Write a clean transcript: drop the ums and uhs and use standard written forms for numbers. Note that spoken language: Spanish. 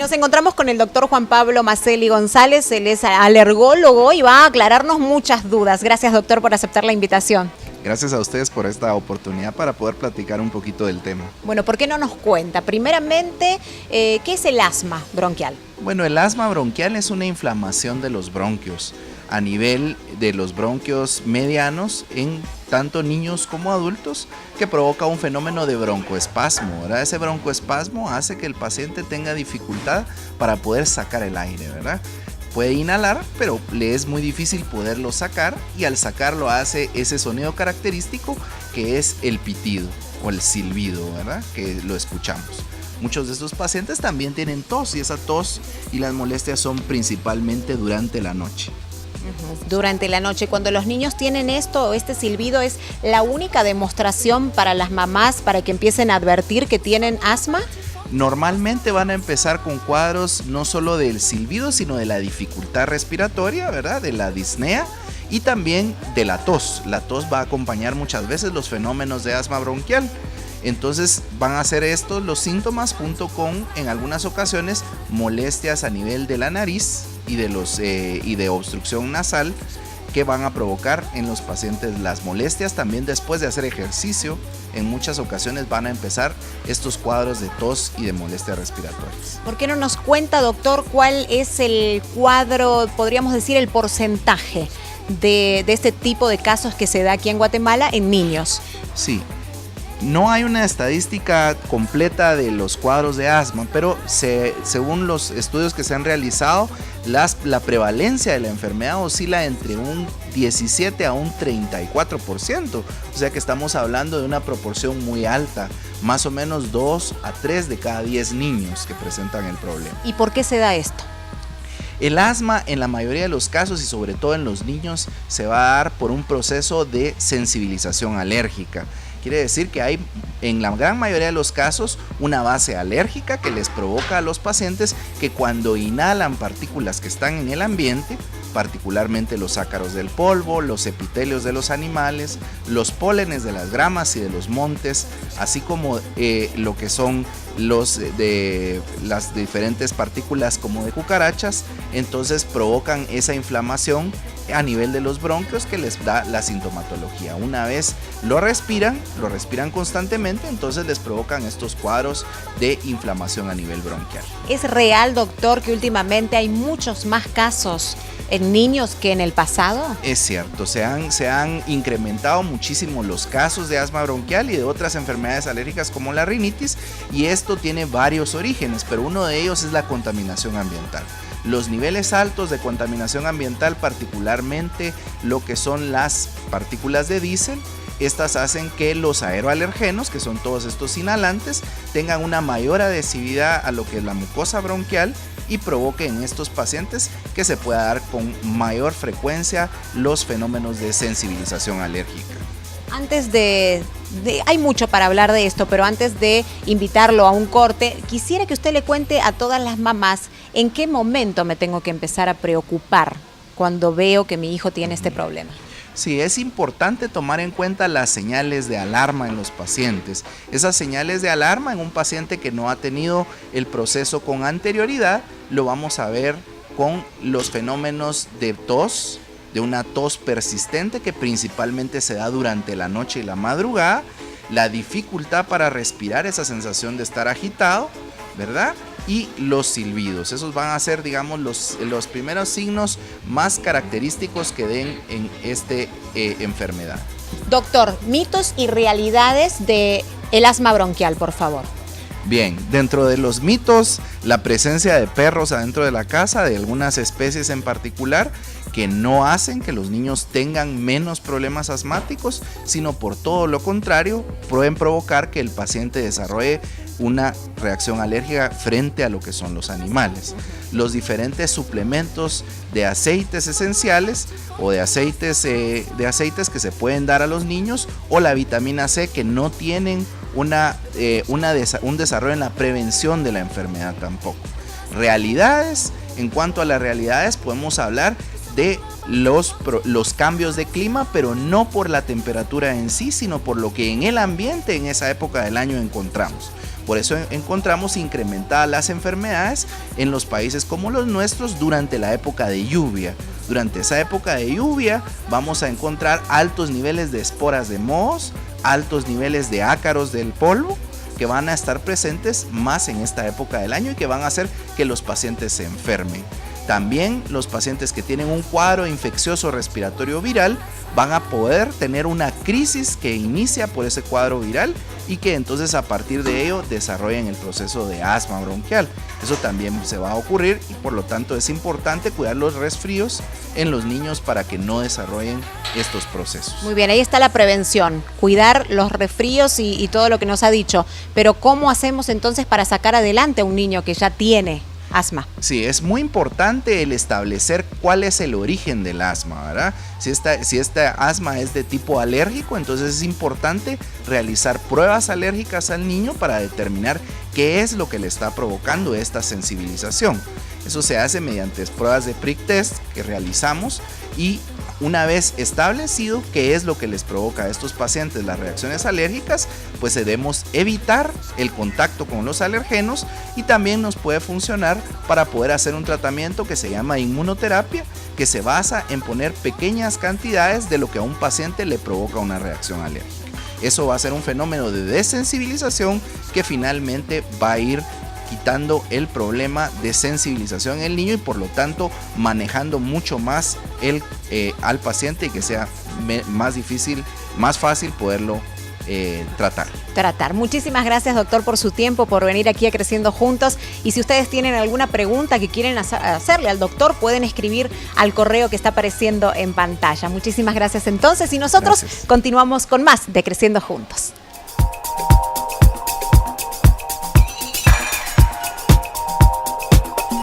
Nos encontramos con el doctor Juan Pablo Maceli González, él es alergólogo y va a aclararnos muchas dudas. Gracias, doctor, por aceptar la invitación. Gracias a ustedes por esta oportunidad para poder platicar un poquito del tema. Bueno, ¿por qué no nos cuenta? Primeramente, ¿qué es el asma bronquial? Bueno, el asma bronquial es una inflamación de los bronquios a nivel de los bronquios medianos en tanto niños como adultos, que provoca un fenómeno de broncoespasmo, ¿verdad? Ese broncoespasmo hace que el paciente tenga dificultad para poder sacar el aire, ¿verdad? Puede inhalar, pero le es muy difícil poderlo sacar, y al sacarlo hace ese sonido característico que es el pitido o el silbido, ¿verdad? Que lo escuchamos. Muchos de estos pacientes también tienen tos, y esa tos y las molestias son principalmente durante la noche. Durante la noche, cuando los niños tienen esto, este silbido, ¿es la única demostración para las mamás para que empiecen a advertir que tienen asma? Normalmente van a empezar con cuadros no solo del silbido, sino de la dificultad respiratoria, ¿verdad? De la disnea y también de la tos. La tos va a acompañar muchas veces los fenómenos de asma bronquial. Entonces van a ser estos los síntomas, junto con, en algunas ocasiones, molestias a nivel de la nariz y de obstrucción nasal, que van a provocar en los pacientes las molestias. También después de hacer ejercicio, en muchas ocasiones van a empezar estos cuadros de tos y de molestias respiratorias. ¿Por qué no nos cuenta, doctor, cuál es el cuadro, podríamos decir el porcentaje de este tipo de casos que se da aquí en Guatemala en niños? Sí. No hay una estadística completa de los cuadros de asma, pero según los estudios que se han realizado, la prevalencia de la enfermedad oscila entre un 17 a un 34%, o sea que estamos hablando de una proporción muy alta, más o menos 2 a 3 de cada 10 niños que presentan el problema. ¿Y por qué se da esto? El asma, en la mayoría de los casos y sobre todo en los niños, se va a dar por un proceso de sensibilización alérgica. Quiere decir que hay, en la gran mayoría de los casos, una base alérgica que les provoca a los pacientes que cuando inhalan partículas que están en el ambiente, particularmente los ácaros del polvo, los epitelios de los animales, los pólenes de las gramas y de los montes, así como lo que son las diferentes partículas como de cucarachas, entonces provocan esa inflamación a nivel de los bronquios que les da la sintomatología. Una vez lo respiran constantemente, entonces les provocan estos cuadros de inflamación a nivel bronquial. ¿Es real, doctor, que últimamente hay muchos más casos en niños que en el pasado? Es cierto, se han incrementado muchísimo los casos de asma bronquial y de otras enfermedades alérgicas como la rinitis, y esto tiene varios orígenes, pero uno de ellos es la contaminación ambiental. Los niveles altos de contaminación ambiental, particularmente lo que son las partículas de diésel, estas hacen que los aeroalergenos, que son todos estos inhalantes, tengan una mayor adhesividad a lo que es la mucosa bronquial y provoque en estos pacientes que se pueda dar con mayor frecuencia los fenómenos de sensibilización alérgica. Antes hay mucho para hablar de esto, pero antes de invitarlo a un corte, quisiera que usted le cuente a todas las mamás en qué momento me tengo que empezar a preocupar cuando veo que mi hijo tiene este problema. Sí, es importante tomar en cuenta las señales de alarma en los pacientes. Esas señales de alarma en un paciente que no ha tenido el proceso con anterioridad, lo vamos a ver con los fenómenos de tos, de una tos persistente que principalmente se da durante la noche y la madrugada, la dificultad para respirar, esa sensación de estar agitado, ¿verdad? Y los silbidos. Esos van a ser, digamos, los primeros signos más característicos que den en esta enfermedad. Doctor, mitos y realidades del asma bronquial, por favor. Bien, dentro de los mitos, la presencia de perros adentro de la casa, de algunas especies en particular, que no hacen que los niños tengan menos problemas asmáticos, sino por todo lo contrario, pueden provocar que el paciente desarrolle una reacción alérgica frente a lo que son los animales. Los diferentes suplementos de aceites esenciales o de aceites que se pueden dar a los niños, o la vitamina C, que no tienen un desarrollo en la prevención de la enfermedad tampoco. Realidades, en cuanto a las realidades, podemos hablar de los cambios de clima, pero no por la temperatura en sí, sino por lo que en el ambiente en esa época del año encontramos. Por eso encontramos incrementadas las enfermedades en los países como los nuestros durante la época de lluvia. Durante esa época de lluvia vamos a encontrar altos niveles de esporas de mohos, altos niveles de ácaros del polvo, que van a estar presentes más en esta época del año y que van a hacer que los pacientes se enfermen. También los pacientes que tienen un cuadro infeccioso respiratorio viral van a poder tener una crisis que inicia por ese cuadro viral y que entonces a partir de ello desarrollan el proceso de asma bronquial. Eso también se va a ocurrir y por lo tanto es importante cuidar los resfríos en los niños para que no desarrollen estos procesos. Muy bien, ahí está la prevención, cuidar los resfríos y todo lo que nos ha dicho. Pero ¿cómo hacemos entonces para sacar adelante a un niño que ya tiene asma? Sí, es muy importante el establecer cuál es el origen del asma, ¿verdad? Si esta asma es de tipo alérgico, entonces es importante realizar pruebas alérgicas al niño para determinar qué es lo que le está provocando esta sensibilización. Eso se hace mediante pruebas de prick test que realizamos y una vez establecido qué es lo que les provoca a estos pacientes las reacciones alérgicas, pues debemos evitar el contacto con los alergenos y también nos puede funcionar para poder hacer un tratamiento que se llama inmunoterapia, que se basa en poner pequeñas cantidades de lo que a un paciente le provoca una reacción alérgica. Eso va a ser un fenómeno de desensibilización que finalmente va a ir quitando el problema de sensibilización en el niño y por lo tanto manejando mucho más al paciente y que sea más fácil poderlo tratar. Muchísimas gracias, doctor, por su tiempo, por venir aquí a Creciendo Juntos. Y si ustedes tienen alguna pregunta que quieren hacerle al doctor, pueden escribir al correo que está apareciendo en pantalla. Muchísimas gracias entonces y nosotros continuamos con más de Creciendo Juntos.